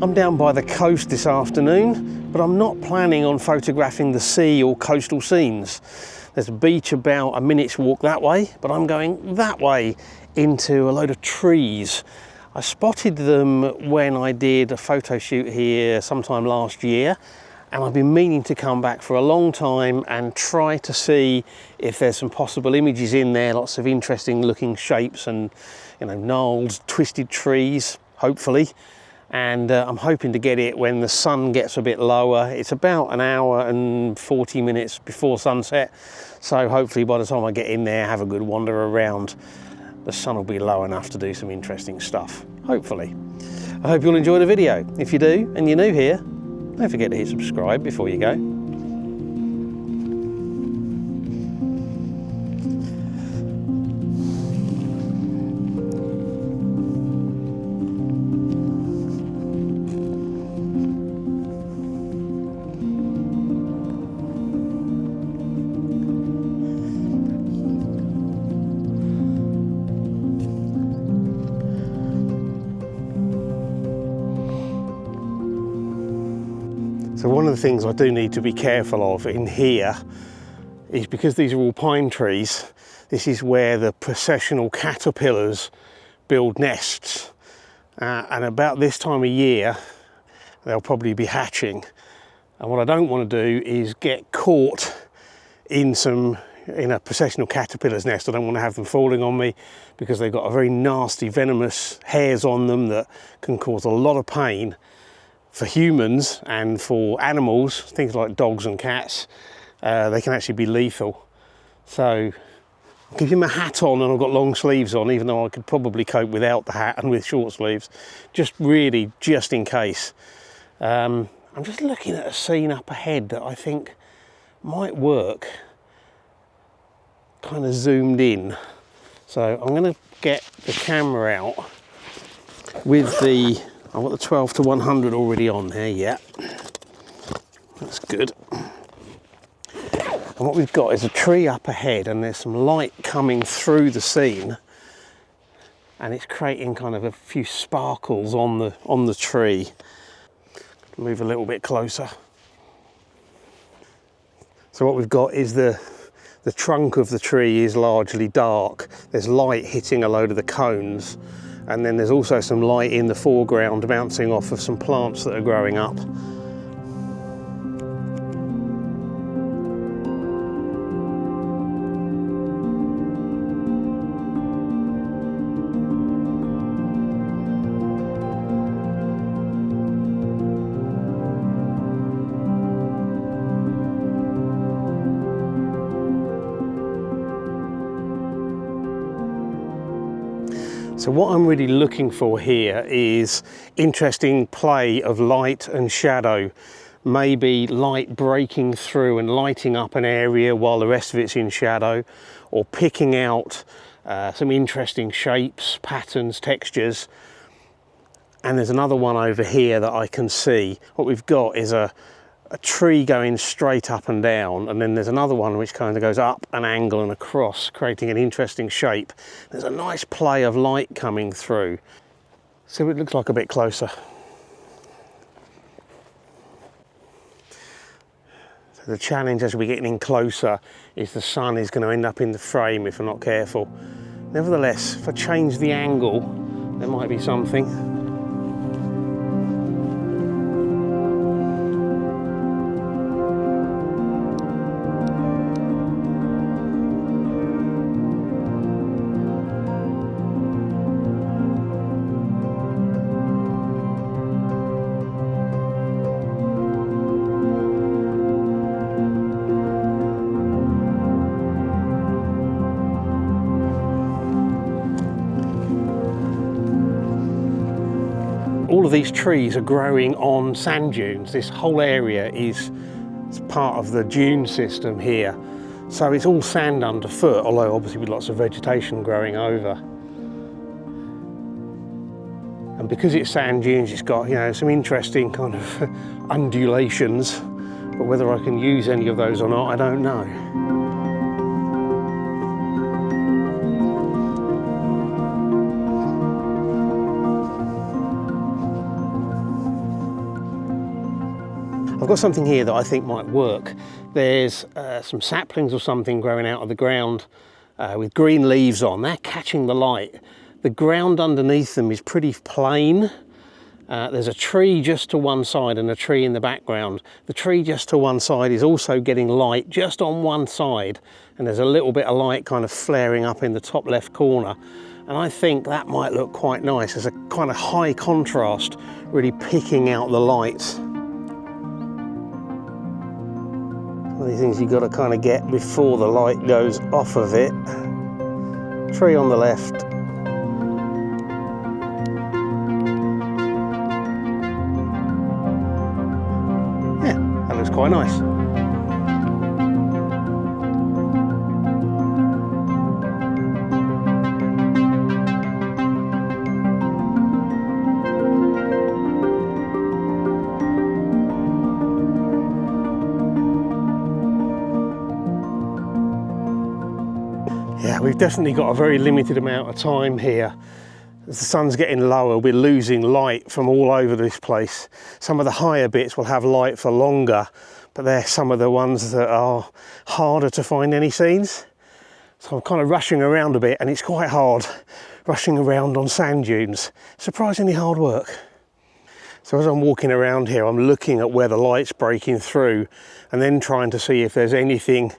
I'm down by the coast this afternoon, but I'm not planning on photographing the sea or coastal scenes. There's a beach about a minute's walk that way, but I'm going that way into a load of trees. I spotted them when I did a photo shoot here sometime last year, and I've been meaning to come back for a long time and try to see if there's some possible images in there, lots of interesting looking shapes and, you know, gnarled, twisted trees, hopefully. And I'm hoping to get it when the sun gets a bit lower. It's about an hour and 40 minutes before sunset, so hopefully by the time I get in there, have a good wander around, the sun will be low enough to do some interesting stuff, hopefully. I hope you'll enjoy the video. If you do, and you're new here, don't forget to hit subscribe before you go. So one of the things I do need to be careful of in here is, because these are all pine trees, this is where the processional caterpillars build nests. And about this time of year, they'll probably be hatching. And what I don't want to do is get caught in a processional caterpillar's nest. I don't want to have them falling on me, because they've got a very nasty venomous hairs on them that can cause a lot of pain for humans and for animals, things like dogs and cats. They can actually be lethal. So I'm keeping my hat on, and I've got long sleeves on, even though I could probably cope without the hat and with short sleeves, just in case. I'm just looking at a scene up ahead that I think might work, kind of zoomed in. So I'm going to get the camera out with I've got the 12 to 100 already on there, yeah. That's good. And what we've got is a tree up ahead, and there's some light coming through the scene, and it's creating kind of a few sparkles on the tree. Move a little bit closer. So what we've got is the trunk of the tree is largely dark. There's light hitting a load of the cones. And then there's also some light in the foreground bouncing off of some plants that are growing up. So what I'm really looking for here is interesting play of light and shadow. Maybe light breaking through and lighting up an area while the rest of it's in shadow, or picking out some interesting shapes, patterns, textures. And there's another one over here that I can see. What we've got is a tree going straight up and down, and then there's another one which kind of goes up an angle and across, creating an interesting shape. There's a nice play of light coming through. See what it looks like a bit closer. So the challenge as we're getting in closer is the sun is going to end up in the frame if we're not careful. Nevertheless, if I change the angle, there might be something. All of these trees are growing on sand dunes. This whole area is part of the dune system here. So it's all sand underfoot, although obviously with lots of vegetation growing over. And because it's sand dunes, it's got, you know, some interesting kind of undulations, but whether I can use any of those or not, I don't know. got something here that I think might work. There's some saplings or something growing out of the ground with green leaves on. They're catching the light. The ground underneath them is pretty plain. There's a tree just to one side and a tree in the background. The tree just to one side is also getting light just on one side, and there's a little bit of light kind of flaring up in the top left corner. And I think that might look quite nice as a kind of high contrast, really picking out the light. One of these things you've got to kind of get before the light goes off of it. Tree on the left. Yeah, that looks quite nice. Yeah, we've definitely got a very limited amount of time here. As the sun's getting lower, we're losing light from all over this place. Some of the higher bits will have light for longer, but they're some of the ones that are harder to find any scenes. So I'm kind of rushing around a bit, and it's quite hard rushing around on sand dunes. Surprisingly hard work. So as I'm walking around here, I'm looking at where the light's breaking through and then trying to see if there's anything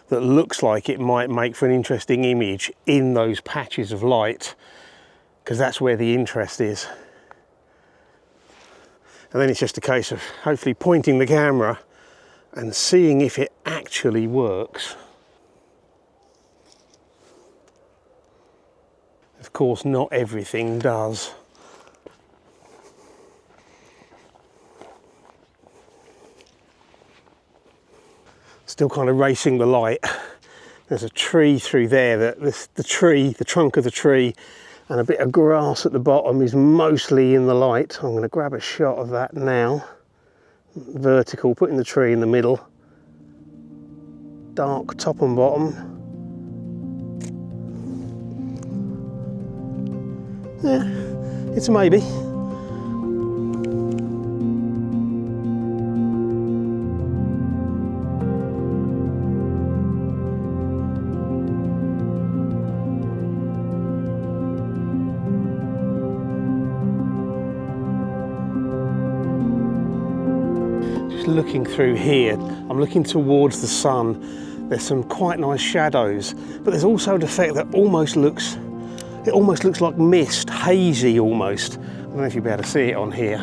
that looks like it might make for an interesting image in those patches of light, because that's where the interest is. And then it's just a case of hopefully pointing the camera and seeing if it actually works. Of course, not everything does. Still kind of racing the light. There's a tree through there, the trunk of the tree and a bit of grass at the bottom is mostly in the light. I'm going to grab a shot of that now. Vertical, putting the tree in the middle. Dark top and bottom. Yeah, it's a maybe. Looking through here, I'm looking towards the sun. There's some quite nice shadows, but there's also the effect that it almost looks like mist, hazy almost. I don't know if you'll be able to see it on here.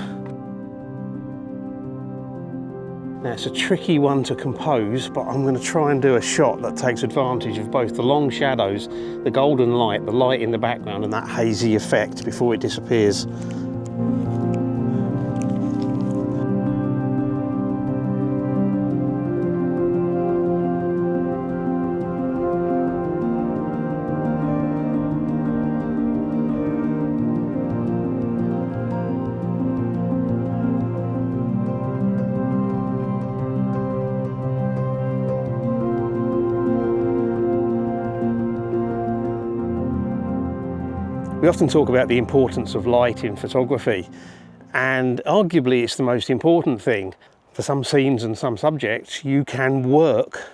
Now it's a tricky one to compose, but I'm going to try and do a shot that takes advantage of both the long shadows, the golden light, the light in the background, and that hazy effect before it disappears. We often talk about the importance of light in photography, and arguably it's the most important thing. For some scenes and some subjects, you can work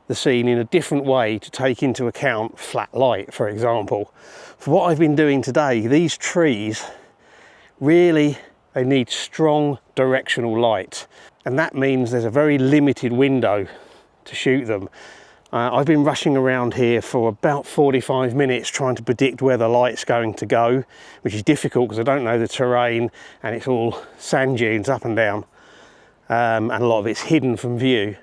the scene in a different way to take into account flat light, for example. For what I've been doing today, these trees really, they need strong directional light, and that means there's a very limited window to shoot them. I've been rushing around here for about 45 minutes trying to predict where the light's going to go, which is difficult because I don't know the terrain and it's all sand dunes up and down, and a lot of it's hidden from view.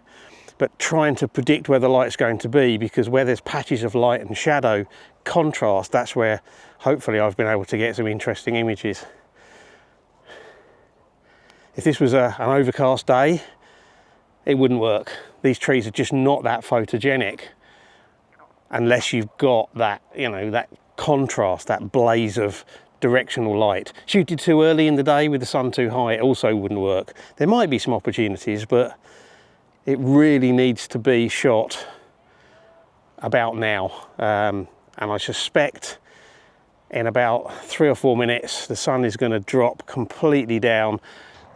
But trying to predict where the light's going to be, because where there's patches of light and shadow contrast, that's where hopefully I've been able to get some interesting images. If this was an overcast day, it wouldn't work. These trees are just not that photogenic unless you've got that, you know, that contrast, that blaze of directional light. Shoot it too early in the day with the sun too high, it also wouldn't work. There might be some opportunities, but it really needs to be shot about now. And I suspect in about 3 or 4 minutes, the sun is going to drop completely down.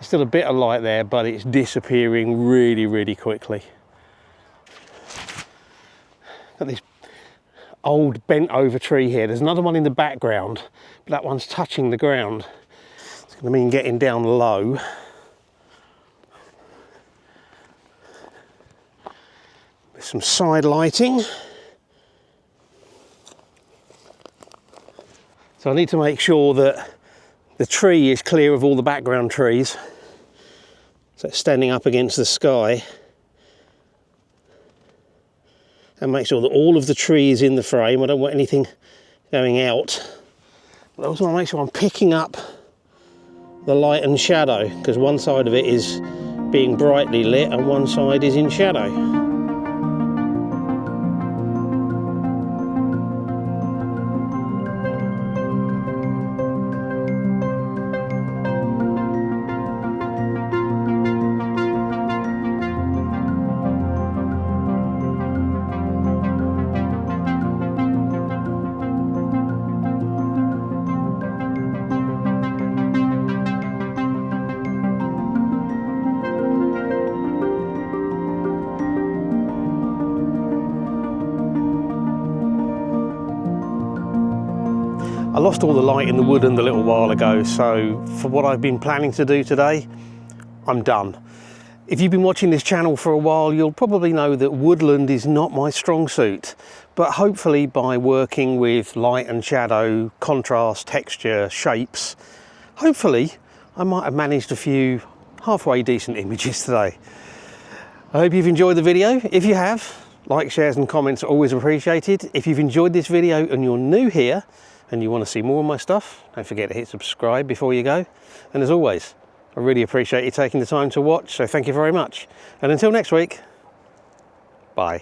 There's still a bit of light there, but it's disappearing really, really quickly. Got this old bent over tree here. There's another one in the background, but that one's touching the ground. It's going to mean getting down low. With some side lighting. So I need to make sure that the tree is clear of all the background trees. So it's standing up against the sky. And make sure that all of the tree is in the frame. I don't want anything going out. But I also want to make sure I'm picking up the light and shadow, because one side of it is being brightly lit and one side is in shadow. I lost all the light in the woodland a little while ago, so for what I've been planning to do today, I'm done. If you've been watching this channel for a while, you'll probably know that woodland is not my strong suit, but hopefully by working with light and shadow, contrast, texture, shapes, hopefully I might have managed a few halfway decent images today. I hope you've enjoyed the video. If you have, likes, shares and comments are always appreciated. If you've enjoyed this video and you're new here and you want to see more of my stuff, don't forget to hit subscribe before you go. And as always, I really appreciate you taking the time to watch, so thank you very much. And until next week, bye.